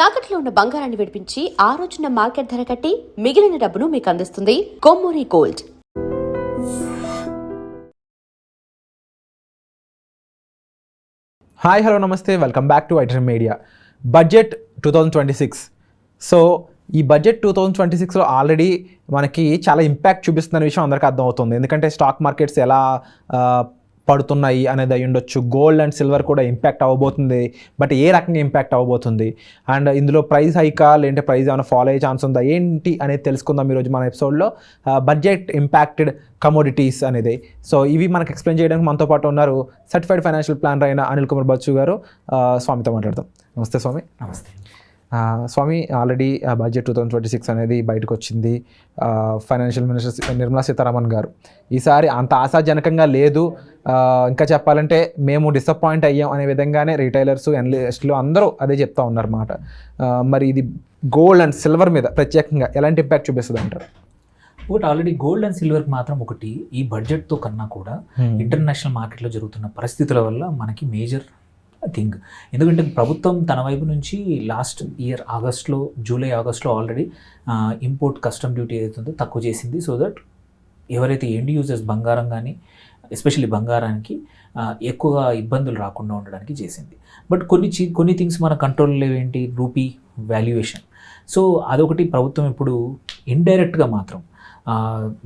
తాకట్లో ఉన్న బంగారాన్ని విడిపించి ఆ రోజున మార్కెట్ ధర కట్టి మిగిలిన డబ్బును మీకు అందిస్తుంది కొమ్మూరి గోల్డ్. హాయ్ హలో నమస్తే, welcome back to item media. Budget 2026. So ఈ బడ్జెట్ 2026లో ఆల్రెడీ మనకి చాలా ఇంపాక్ట్ చూపిస్తున్న విషయం అందరికీ అర్థమవుతుంది. ఎందుకంటే స్టాక్ మార్కెట్స్ ఎలా పడుతున్నాయి అనేది అయి ఉండొచ్చు, గోల్డ్ అండ్ సిల్వర్ కూడా ఇంపాక్ట్ అవ్వబోతుంది. బట్ ఏ రకంగా ఇంపాక్ట్ అవ్వబోతుంది, అండ్ ఇందులో ప్రైస్ హైకా లేదంటే ప్రైస్ ఏమైనా ఫాలో అయ్యే ఛాన్స్ ఉందా ఏంటి అనేది తెలుసుకుందాం ఈరోజు మన ఎపిసోడ్లో. బడ్జెట్ ఇంపాక్టెడ్ కమోడిటీస్ అనేది. సో ఇవి మనకు ఎక్స్ప్లెయిన్ చేయడానికి మనతో పాటు ఉన్నారు సర్టిఫైడ్ ఫైనాన్షియల్ ప్లానర్ అయిన అనిల్ కుమార్ బచ్చు గారు. స్వామితో మాట్లాడదాం. నమస్తే స్వామి. నమస్తే స్వామి, ఆల్రెడీ బడ్జెట్ 2026 అనేది బయటకు వచ్చింది. ఫైనాన్షియల్ మినిస్టర్ నిర్మలా సీతారామన్ గారు ఈసారి అంత ఆశాజనకంగా లేదు, ఇంకా చెప్పాలంటే మేము డిసప్పాయింట్ అయ్యాం అనే విధంగానే రిటైలర్స్, ఎనలిస్టులు అందరూ అదే చెప్తా ఉన్నారు మాట. మరి ఇది గోల్డ్ అండ్ సిల్వర్ మీద ప్రత్యేకంగా ఎలాంటి ఇంపాక్ట్ చూపిస్తుంది అంటారు? ఒకటి ఆల్రెడీ గోల్డ్ అండ్ సిల్వర్కి మాత్రం ఒకటి ఈ బడ్జెట్తో కన్నా కూడా ఇంటర్నేషనల్ మార్కెట్లో జరుగుతున్న పరిస్థితుల వల్ల మనకి మేజర్ థింగ్. ఎందుకంటే ప్రభుత్వం తన వైపు నుంచి లాస్ట్ ఇయర్ జూలై ఆగస్ట్లో ఆల్రెడీ ఇంపోర్ట్ కస్టమ్ డ్యూటీ ఏదైతుందో తక్కువ చేసింది. సో దట్ ఎవరైతే ఎండ్ యూజర్స్ బంగారం కానీ ఎస్పెషల్లీ బంగారానికి ఎక్కువగా ఇబ్బందులు రాకుండా ఉండడానికి చేసింది. బట్ కొన్ని థింగ్స్ మన కంట్రోల్లో ఏంటి, రూపీ వాల్యుయేషన్. సో అదొకటి ప్రభుత్వం ఇప్పుడు ఇండైరెక్ట్గా మాత్రం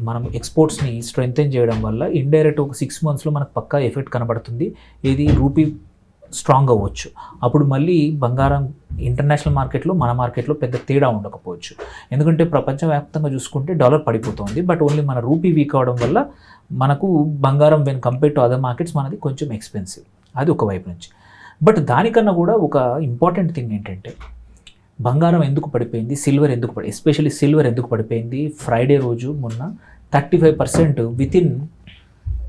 మనం ఎక్స్పోర్ట్స్ని స్ట్రెంగ్తెన్ చేయడం వల్ల ఇండైరెక్ట్ ఒక 6 monthsలో మనకు పక్కా ఎఫెక్ట్ కనబడుతుంది. ఇది రూపీ స్ట్రాంగ్ అవ్వచ్చు. అప్పుడు మళ్ళీ బంగారం ఇంటర్నేషనల్ మార్కెట్లో మన మార్కెట్లో పెద్ద తేడా ఉండకపోవచ్చు. ఎందుకంటే ప్రపంచవ్యాప్తంగా చూసుకుంటే డాలర్ పడిపోతుంది, బట్ ఓన్లీ మన రూపీ వీక్ అవడం వల్ల మనకు బంగారం when compare to other markets మనది కొంచెం ఎక్స్పెన్సివ్. అది ఒక వైపు నుంచి. బట్ దానికన్నా కూడా ఒక ఇంపార్టెంట్ థింగ్ ఏంటంటే బంగారం ఎందుకు పడిపోయింది, సిల్వర్ ఎందుకు ఎస్పెషల్లీ సిల్వర్ ఎందుకు పడిపోయింది. ఫ్రైడే రోజు మొన్న 35% వితిన్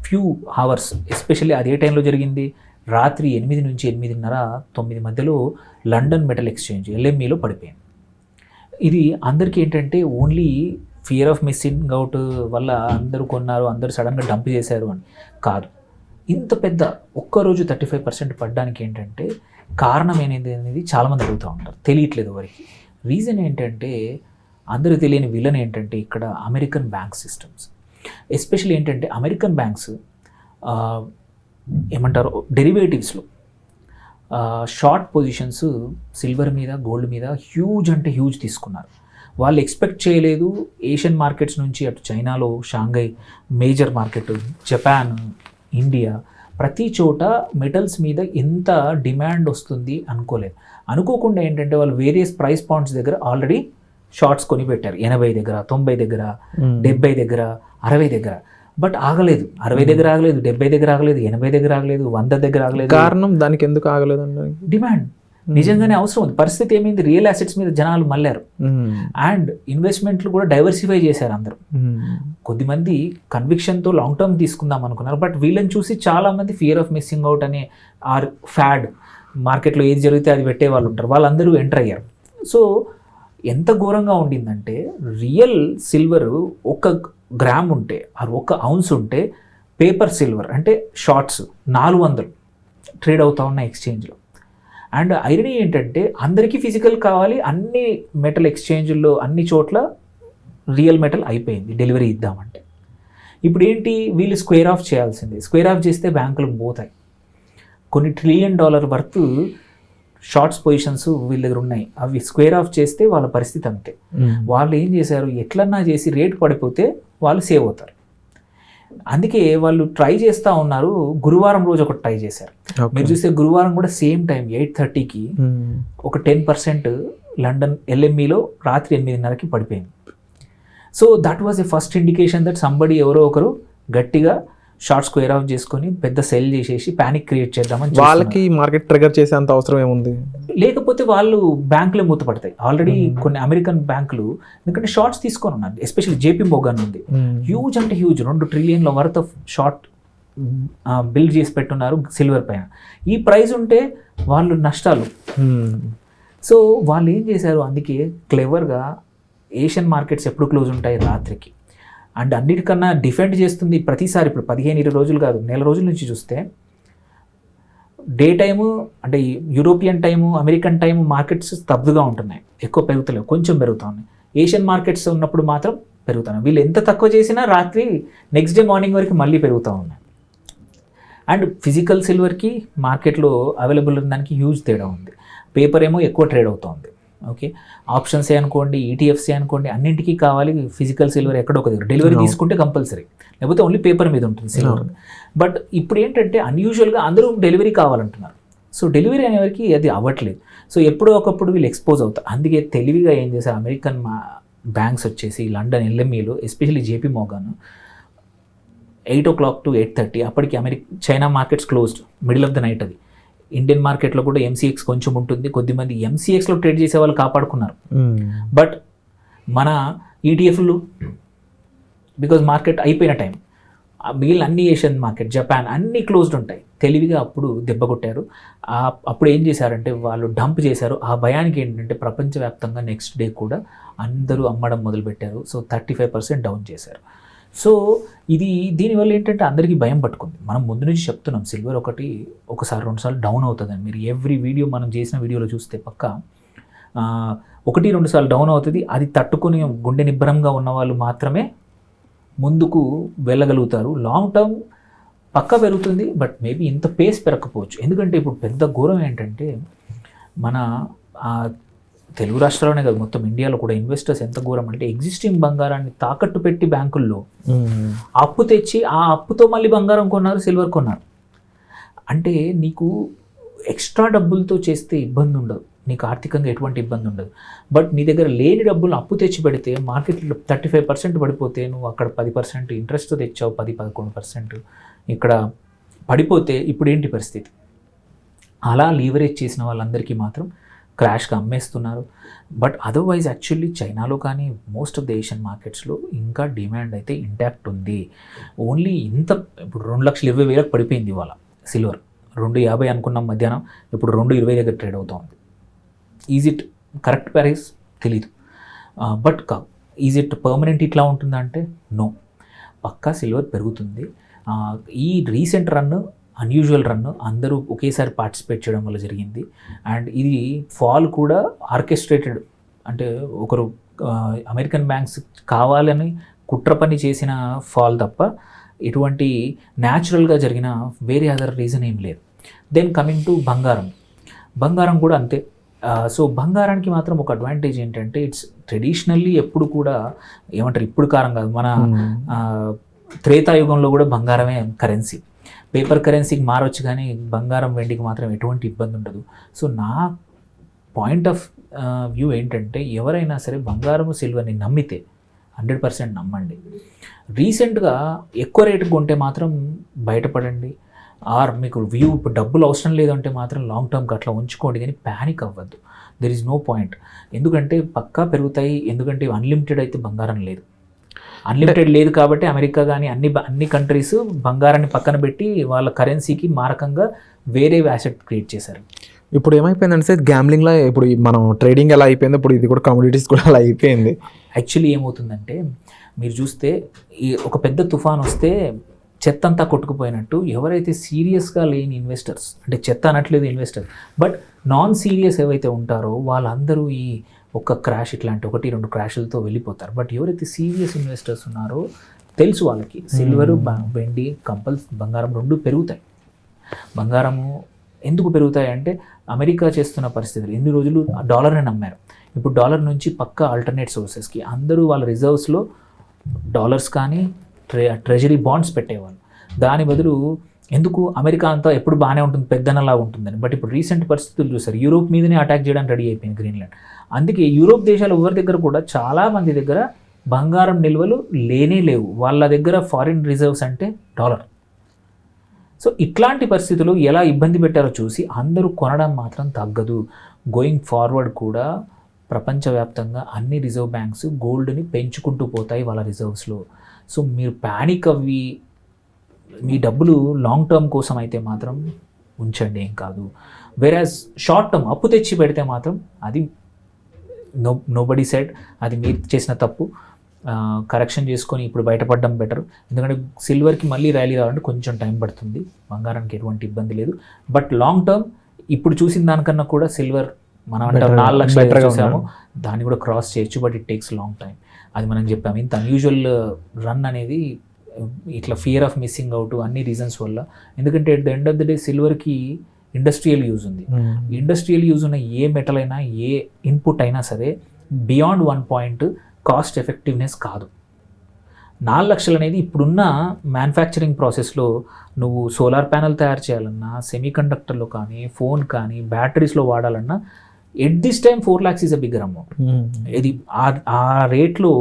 ఫ్యూ అవర్స్, ఎస్పెషల్లీ అది ఏ టైంలో జరిగింది, రాత్రి 8 నుంచి 8:30, 9 మధ్యలో లండన్ మెటల్ ఎక్స్చేంజ్ LMEలో పడిపోయింది. ఇది అందరికీ ఏంటంటే only fear of missing out వల్ల అందరూ కొన్నారు, అందరూ సడన్గా డంప్ చేశారు అని కాదు. ఇంత పెద్ద ఒక్కరోజు 35% పడడానికి ఏంటంటే కారణం అనేది చాలామంది అడుగుతూ ఉంటారు, తెలియట్లేదు వారికి. రీజన్ ఏంటంటే అందరూ తెలియని విలన్ ఏంటంటే ఇక్కడ అమెరికన్ బ్యాంక్ సిస్టమ్స్. ఎస్పెషల్లీ ఏంటంటే అమెరికన్ బ్యాంక్స్ ఏమంటారు డెరివేటివ్స్లో షార్ట్ పొజిషన్స్ సిల్వర్ మీద, గోల్డ్ మీద హ్యూజ్ తీసుకున్నారు. వాళ్ళు ఎక్స్పెక్ట్ చేయలేదు. ఏషియన్ మార్కెట్స్ నుంచి అటు చైనాలో Shanghai major market, Japan, India, ప్రతి చోట మెటల్స్ మీద ఎంత డిమాండ్ వస్తుంది అనుకోలేదు. అనుకోకుండా ఏంటంటే వాళ్ళు వేరియస్ ప్రైస్ పాయింట్స్ దగ్గర ఆల్రెడీ షార్ట్స్ కొని పెట్టారు. 80 దగ్గర, 90 దగ్గర, 70 దగ్గర, 60 దగ్గర. బట్ ఆగలేదు. 60 దగ్గర ఆగలేదు, 70 దగ్గర ఆగలేదు, 80 దగ్గర ఆగలేదు, 100 దగ్గర ఆగలేదు. కారణం దానికి ఎందుకు ఆగలేదు? డిమాండ్ నిజంగానే అవసరం ఉంది. పరిస్థితి ఏమైంది, రియల్ అసెట్స్ మీద జనాలు మళ్ళారు అండ్ ఇన్వెస్ట్మెంట్లు కూడా డైవర్సిఫై చేశారు అందరూ. కొద్దిమంది కన్విక్షన్తో లాంగ్ టర్మ్ తీసుకుందాం అనుకున్నారు, బట్ వీళ్ళని చూసి చాలామంది ఫియర్ ఆఫ్ మిస్సింగ్ అవుట్ అనే ఆర్ ఫ్యాడ్, మార్కెట్లో ఏది జరిగితే అది పెట్టే వాళ్ళు ఉంటారు, వాళ్ళందరూ ఎంటర్ అయ్యారు. సో ఎంత ఘోరంగా ఉండిందంటే రియల్ సిల్వర్ 1 గ్రామ్ ఉంటే ఆర్ 1 ounce ఉంటే పేపర్ సిల్వర్ అంటే షార్ట్స్ 400 ట్రేడ్ అవుతా ఉన్న ఎక్స్చేంజ్లో. అండ్ ఐరనీ ఏంటంటే అందరికీ ఫిజికల్ కావాలి, అన్ని మెటల్ ఎక్స్చేంజ్ల్లో అన్ని చోట్ల రియల్ మెటల్ అయిపోయింది డెలివరీ ఇద్దామంటే. ఇప్పుడు ఏంటి, వీళ్ళు స్క్వేర్ ఆఫ్ చేయాల్సిందే. స్క్వేర్ ఆఫ్ చేస్తే బ్యాంకులకు పోతాయి. కొన్ని $1 trillion వర్త్ షార్ట్స్ పొజిషన్స్ వీళ్ళ దగ్గర ఉన్నాయి. అవి స్క్వేర్ ఆఫ్ చేస్తే వాళ్ళ పరిస్థితి అంతే. వాళ్ళు ఏం చేశారు, ఎట్లన్నా చేసి రేటు పడిపోతే వాళ్ళు సేవ్ అవుతారు. అందుకే వాళ్ళు ట్రై చేస్తూ ఉన్నారు. గురువారం రోజు ఒకటి ట్రై చేశారు. మీరు చూస్తే గురువారం కూడా సేమ్ టైం 8:30కి ఒక 10% లండన్ LMEలో రాత్రి 8:30కి పడిపోయింది. So that was a first indication that somebody ఎవరో ఒకరు గట్టిగా షార్ట్ స్క్వేర్ ఆఫ్ చేసుకొని పెద్ద సెల్ చేసేసి ప్యానిక్ క్రియేట్ చేద్దామని. వాళ్ళకి మార్కెట్ ట్రిగర్ చేసేంత అవసరం ఏముంది, లేకపోతే వాళ్ళు బ్యాంకులే మూతపడతాయి. ఆల్రెడీ కొన్ని అమెరికన్ బ్యాంకులు ఎందుకంటే షార్ట్స్ తీసుకొని ఉన్నారు. ఎస్పెషల్లీ JP Morgan ఉంది, హ్యూజ్ అంటే huge $2 trillion worth of short build చేసి పెట్టున్నారు సిల్వర్ పైన. ఈ ప్రైస్ ఉంటే వాళ్ళు నష్టాలు. సో వాళ్ళు ఏం చేశారు, అందుకే క్లెవర్గా ఏషియన్ మార్కెట్స్ ఎప్పుడు క్లోజ్ ఉంటాయి రాత్రికి. అండ్ అన్నిటికన్నా డిఫెండ్ చేస్తుంది ప్రతిసారి. ఇప్పుడు 15-20 రోజులు కాదు, నెల రోజుల నుంచి చూస్తే డే టైము అంటే European time, American time markets స్తబ్దుగా ఉంటున్నాయి, ఎక్కువ పెరుగుతలేవు, కొంచెం పెరుగుతూ ఉన్నాయి. ఏషియన్ మార్కెట్స్ ఉన్నప్పుడు మాత్రం పెరుగుతున్నాయి. వీళ్ళు ఎంత తక్కువ చేసినా రాత్రి నెక్స్ట్ డే మార్నింగ్ వరకు మళ్ళీ పెరుగుతూ ఉన్నాయి. అండ్ ఫిజికల్ సిల్వర్కి మార్కెట్లో అవైలబుల్ ఉన్న దానికి హ్యూజ్ తేడా ఉంది. పేపర్ ఏమో ఎక్కువ ట్రేడ్ అవుతుంది. ఓకే, ఆప్షన్సే అనుకోండి, ఈటీఎఫ్సే అనుకోండి, అన్నింటికీ కావాలి ఫిజికల్ సిల్వర్ ఎక్కడో ఒక దగ్గర. డెలివరీ తీసుకుంటే కంపల్సరీ, లేకపోతే ఓన్లీ పేపర్ మీద ఉంటుంది సిల్వర్. బట్ ఇప్పుడు ఏంటంటే అన్యూజువల్గా అందరూ డెలివరీ కావాలంటున్నారు. సో డెలివరీ అనేవారికి అది అవ్వట్లేదు. సో ఎప్పుడో ఒకప్పుడు వీళ్ళు ఎక్స్పోజ్ అవుతారు. అందుకే తెలివిగా ఏం చేశారు అమెరికన్ బ్యాంక్స్ వచ్చేసి లండన్ ఎల్ఎంఈలో, especially JP Morgan 8 o'clock to 8:30 అప్పటికి China markets closed, middle of the night. అది ఇండియన్ మార్కెట్లో కూడా ఎంసీఎక్స్ కొంచెం ఉంటుంది, కొద్దిమంది ఎంసీఎక్స్లో ట్రేడ్ చేసే వాళ్ళు కాపాడుకున్నారు. బట్ మన ఈటీఎఫ్లు బికాజ్ మార్కెట్ అయిపోయిన టైం, మిగిలిన అన్ని ఏషియన్ మార్కెట్, జపాన్ అన్నీ క్లోజ్డ్ ఉంటాయి. తెలివిగా అప్పుడు దెబ్బ కొట్టారు. అప్పుడు ఏం చేశారంటే వాళ్ళు డంప్ చేశారు. ఆ భయానికి ఏంటంటే ప్రపంచవ్యాప్తంగా నెక్స్ట్ డే కూడా అందరూ అమ్మడం మొదలుపెట్టారు. సో 35% డౌన్ చేశారు. సో దీనివల్ల ఏంటంటే అందరికీ భయం పట్టుకుంది. మనం ముందు నుంచి చెప్తున్నాం సిల్వర్ ఒకసారి 2 సార్లు డౌన్ అవుతుందని. మీరు ఎవ్రీ వీడియో మనం చేసిన వీడియోలో చూస్తే పక్క 1-2 సార్లు డౌన్ అవుతుంది. అది తట్టుకుని గుండె నిబ్బరంగా ఉన్న వాళ్ళు మాత్రమే ముందుకు వెళ్ళగలుగుతారు. లాంగ్ టర్మ్ పక్కా పెరుగుతుంది, బట్ మేబీ ఇంత పేస్ పెరగకపోవచ్చు. ఎందుకంటే ఇప్పుడు పెద్ద ఘోరం ఏంటంటే మన తెలుగు రాష్ట్రాల్లోనే కాదు మొత్తం ఇండియాలో కూడా ఇన్వెస్టర్స్ ఎంత ఘోరం అంటే ఎగ్జిస్టింగ్ బంగారాన్ని తాకట్టు పెట్టి బ్యాంకుల్లో అప్పు తెచ్చి ఆ అప్పుతో మళ్ళీ బంగారం కొన్నారు, సిల్వర్ కొన్నారు. అంటే నీకు ఎక్స్ట్రా డబ్బులతో చేస్తే ఇబ్బంది ఉండదు, నీకు ఆర్థికంగా ఎటువంటి ఇబ్బంది ఉండదు. బట్ నీ దగ్గర లేని డబ్బులు అప్పు తెచ్చి పెడితే మార్కెట్లో 35% పడిపోతే నువ్వు అక్కడ 10% ఇంట్రెస్ట్ తెచ్చావు, 10-11% ఇక్కడ పడిపోతే ఇప్పుడు ఏంటి పరిస్థితి? అలా లీవరేజ్ చేసిన వాళ్ళందరికీ మాత్రం క్రాష్గా అమ్మేస్తున్నారు. బట్ అదర్వైజ్ యాక్చువల్లీ చైనాలో కానీ మోస్ట్ ఆఫ్ ద ఏషియన్ మార్కెట్స్లో ఇంకా డిమాండ్ అయితే ఇంటాక్ట్ ఉంది. ఓన్లీ ఇప్పుడు 2,20,000 పడిపోయింది ఇవాళ సిల్వర్. 2.50 అనుకున్నాం మధ్యాహ్నం, ఇప్పుడు 2.20 దగ్గర ట్రేడ్ అవుతుంది. ఈజ్ ఇట్ కరెక్ట్ ప్రైస్ తెలీదు, బట్ ఈజ్ ఇట్ పర్మనెంట్ ఇట్లా ఉంటుందంటే నో, పక్కా సిల్వర్ పెరుగుతుంది. ఈ రీసెంట్ రన్ అన్యూజువల్ రన్ అందరూ ఒకేసారి పార్టిసిపేట్ చేయడం వల్ల జరిగింది. అండ్ ఇది ఫాల్ కూడా ఆర్కెస్ట్రేటెడ్, అంటే ఒకరు అమెరికన్ బ్యాంక్స్ కావాలని కుట్ర పని చేసిన ఫాల్ తప్ప ఎటువంటి న్యాచురల్గా జరిగిన వేరే అదర్ రీజన్ ఏం లేదు. దెన్ కమింగ్ టు బంగారం కూడా అంతే. సో బంగారానికి మాత్రం ఒక అడ్వాంటేజ్ ఏంటంటే ఇట్స్ ట్రెడిషనల్లీ ఎప్పుడు కూడా ఏమంటారు, ఇప్పుడు కారం కాదు, మన త్రేతాయుగంలో కూడా బంగారమే కరెన్సీ. పేపర్ కరెన్సీకి మారవచ్చు కానీ బంగారం వెండికి మాత్రం ఎటువంటి ఇబ్బంది ఉండదు. సో నా పాయింట్ ఆఫ్ వ్యూ ఏంటంటే ఎవరైనా సరే బంగారం సిల్వర్ని నమ్మితే 100% నమ్మండి. రీసెంట్గా ఎక్కువ రేటుకు కొంటే మాత్రం బయటపడండి. ఆర్ మీకు ఇప్పుడు డబ్బులు అవసరం లేదంటే మాత్రం లాంగ్ టర్మ్కి అట్లా ఉంచుకోండి, కానీ ప్యానిక్ అవ్వద్దు. There is no point. ఎందుకంటే పక్కా పెరుగుతాయి, ఎందుకంటే అన్లిమిటెడ్ అయితే బంగారం లేదు. అన్లిమిటెడ్ లేదు కాబట్టి అమెరికా కానీ అన్ని కంట్రీస్ బంగారాన్ని పక్కన పెట్టి వాళ్ళ కరెన్సీకి మారకంగా వేరే అసెట్ క్రియేట్ చేశారు. ఇప్పుడు ఏమైపోయిందంటే గ్యాంబ్లింగ్లో ఇప్పుడు మనం ట్రేడింగ్ ఎలా అయిపోయింది, ఇప్పుడు ఇది కూడా కమోడిటీస్ కూడా అలా అయిపోయింది. యాక్చువల్లీ ఏమవుతుందంటే మీరు చూస్తే ఒక పెద్ద తుఫాన్ వస్తే చెత్త అంతా కొట్టుకుపోయినట్టు ఎవరైతే సీరియస్గా లేని ఇన్వెస్టర్స్, అంటే చెత్త అనట్లేదు ఇన్వెస్టర్, బట్ నాన్ సీరియస్ ఏవైతే ఉంటారో వాళ్ళందరూ ఈ ఒక్క క్రాష్ ఇట్లాంటి 1-2 క్రాష్లతో వెళ్ళిపోతారు. బట్ ఎవరైతే సీరియస్ ఇన్వెస్టర్స్ ఉన్నారో తెలుసు వాళ్ళకి సిల్వరు వెండి బంగారం 2 పెరుగుతాయి. బంగారము ఎందుకు పెరుగుతాయి అంటే అమెరికా చేస్తున్న పరిస్థితులు, ఎన్ని రోజులు డాలర్ని నమ్మారు, ఇప్పుడు డాలర్ నుంచి పక్కా ఆల్టర్నేట్ సోర్సెస్కి అందరూ వాళ్ళ రిజర్వ్స్లో డాలర్స్ కానీ ట్రెజరీ బాండ్స్ పెట్టేవాళ్ళు. దాని బదులు ఎందుకు అమెరికా అంతా ఎప్పుడు బాగానే ఉంటుంది, పెద్దనలా ఉంటుందని. బట్ ఇప్పుడు రీసెంట్ పరిస్థితులు చూసారు, యూరోప్ మీదనే అటాక్ చేయడానికి రెడీ అయిపోయింది గ్రీన్లాండ్. అందుకే యూరోప్ దేశాలు ఎవరి దగ్గర కూడా చాలామంది దగ్గర బంగారం నిల్వలు లేవు, వాళ్ళ దగ్గర ఫారిన్ రిజర్వ్స్ అంటే డాలర్. సో ఇట్లాంటి పరిస్థితులు ఎలా ఇబ్బంది పెట్టారో చూసి అందరూ కొనడం మాత్రం తగ్గదు. గోయింగ్ ఫార్వర్డ్ కూడా ప్రపంచవ్యాప్తంగా అన్ని రిజర్వ్ బ్యాంక్స్ గోల్డ్ని పెంచుకుంటూ పోతాయి వాళ్ళ రిజర్వ్స్లో. సో మీరు ప్యానిక్ అవ్వి మీ డబ్బులు లాంగ్ టర్మ్ కోసం అయితే మాత్రం ఉంచండి, ఏం కాదు. వేరాజ్ షార్ట్ టర్మ్ అప్పు తెచ్చి పెడితే మాత్రం అది నోబడీ సైడ్, అది మీరు చేసిన తప్పు. కరెక్షన్ చేసుకొని ఇప్పుడు బయటపడడం బెటర్. ఎందుకంటే సిల్వర్కి మళ్ళీ ర్యాలీ రావాలంటే కొంచెం టైం పడుతుంది, బంగారానికి ఎటువంటి ఇబ్బంది లేదు. బట్ లాంగ్ టర్మ్ ఇప్పుడు చూసిన దానికన్నా కూడా సిల్వర్ మనం అంటే 4 లక్షలు చూసాము, దాన్ని కూడా క్రాస్ చేయొచ్చు. But it takes long time, అది మనం చెప్పాము. ఇంత అన్యూజువల్ రన్ అనేది ఇట్లా ఫియర్ ఆఫ్ మిస్సింగ్ అవుట్ అన్ని రీజన్స్ వల్ల. ఎందుకంటే at the end of the day సిల్వర్కి ఇండస్ట్రియల్ యూజ్ ఉంది. ఇండస్ట్రియల్ యూజ్ ఉన్న ఏ మెటల్ అయినా ఏ ఇన్పుట్ అయినా సరే బియాండ్ 1 పాయింట్ కాస్ట్ ఎఫెక్టివ్నెస్ కాదు. 4 లక్షలు అనేది ఇప్పుడున్న మ్యానుఫ్యాక్చరింగ్ ప్రాసెస్లో నువ్వు సోలార్ ప్యానెల్ తయారు చేయాలన్నా, సెమీ కండక్టర్లో కానీ, ఫోన్ కానీ, బ్యాటరీస్లో వాడాలన్నా at this time 4 lakhs is a bigger amount. ఇది ఆ రేట్లో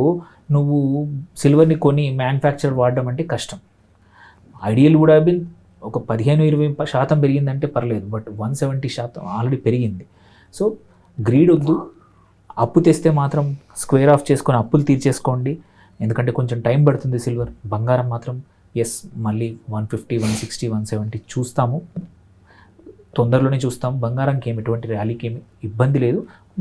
నువ్వు సిల్వర్ని కొని మ్యానుఫ్యాక్చర్ వాడడం అంటే కష్టం. ఐడియల్ వుడ్ హ్యావ్ బిన్ ఒక 15-20% పెరిగిందంటే పర్లేదు, బట్ 170% ఆల్రెడీ పెరిగింది. సో గ్రీడ్ వద్దు, అప్పు తెస్తే మాత్రం స్క్వేర్ ఆఫ్ చేసుకొని అప్పులు తీర్చేసుకోండి. ఎందుకంటే కొంచెం టైం పడుతుంది సిల్వర్. బంగారం మాత్రం ఎస్ మళ్ళీ 150, 160, 170 చూస్తాము, తొందరలోనే చూస్తాము. బంగారంకి ఏమి ఎటువంటి ర్యాలీకి ఏమి ఇబ్బంది లేదు,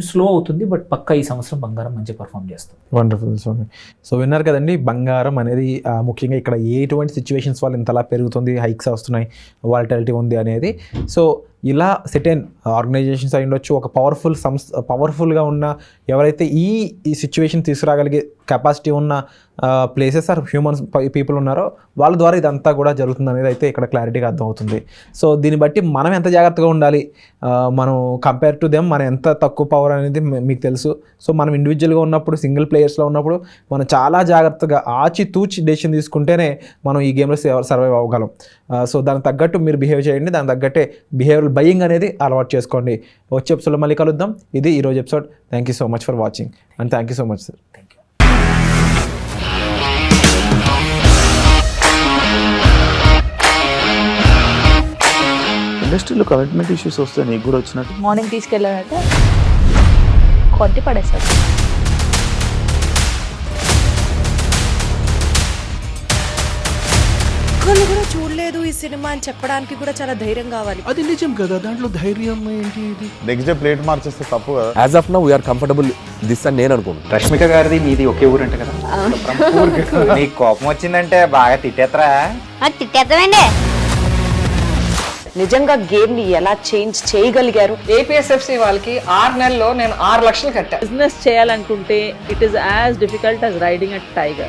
స్లో అవుతుంది, బట్ పక్కా ఈ సంవత్సరం బంగారం మంచిగా పర్ఫామ్ చేస్తుంది. వండర్ఫుల్ స్వామి. సో విన్నారు కదండి, బంగారం అనేది ముఖ్యంగా ఇక్కడ ఎటువంటి సిచ్యువేషన్స్ వల్ల ఇంతలా పెరుగుతుంది, హైక్స్ వస్తున్నాయి, వాలటిలిటీ ఉంది అనేది. సో ఇలా సెటైన్ ఆర్గనైజేషన్స్ అయి ఉండొచ్చు, ఒక పవర్ఫుల్గా ఉన్న ఎవరైతే ఈ సిచ్యువేషన్ తీసుకురాగలిగే కెపాసిటీ ఉన్న ప్లేసెస్ ఆర్ హ్యూమన్స్ పీపుల్ ఉన్నారో వాళ్ళ ద్వారా ఇదంతా కూడా జరుగుతుంది అనేది అయితే ఇక్కడ క్లారిటీగా అర్థమవుతుంది. సో దీన్ని బట్టి మనం ఎంత జాగ్రత్తగా ఉండాలి, మనం కంపేర్ టు దెమ్ మనం ఎంత తక్కువ పవర్ అనేది మీకు తెలుసు. సో మనం ఇండివిజువల్గా ఉన్నప్పుడు, సింగిల్ ప్లేయర్స్లో ఉన్నప్పుడు మనం చాలా జాగ్రత్తగా ఆచితూచి డెసిషన్ తీసుకుంటేనే మనం ఈ గేమ్లో సర్వైవ్ అవ్వగలం. సో దానికి తగ్గట్టు మీరు బిహేవ్ చేయండి, దానికి తగ్గట్టే బిహేవియరల్ బయింగ్ అనేది అలవాటు చేసుకోండి. వచ్చే ఎపిసోడ్లో మళ్ళీ కలుద్దాం. ఇది ఈరోజు episode. Thank you so much for watching and thank you so much sir. Thank you. ఇండస్ట్రీలో కమిట్మెంట్ ఇష్యూస్ వస్తే నీకు కూడా వచ్చినట్టు? మార్నింగ్ తీసుకెళ్ళాడంటే కొట్టి పడేస్తాడు. ఒక్కళ్ళు కూడా చూడలేదు ఈ సినిమా అని చెప్పడానికి కూడా చాలా ధైర్యం కావాలి. అది నిజం కదా, దాంట్లో ధైర్యం ఏంటి? ఇది నెక్స్ట్ డే ప్లేట్ మార్చేస్తే తప్పు కదా. As of now we are comfortable this అని నేను అనుకుంటున్నాను. రష్మిక గారిది మీది ఒకే ఊరు అంట కదా? నీకు కోపం వచ్చిందంటే బాగా తిట్టేత్తరా? తిట్టేద్దామండి. నిజంగా గేమ్ ని ఎలా చేంజ్ చేయగలిగారు? ఏపీఎస్ఎఫ్సి వాళ్ళకి 6 నెలల్లో నేను 6 లక్షలు కట్టా. బిజినెస్ చేయాలనుకుంటే it is as difficult as riding a tiger.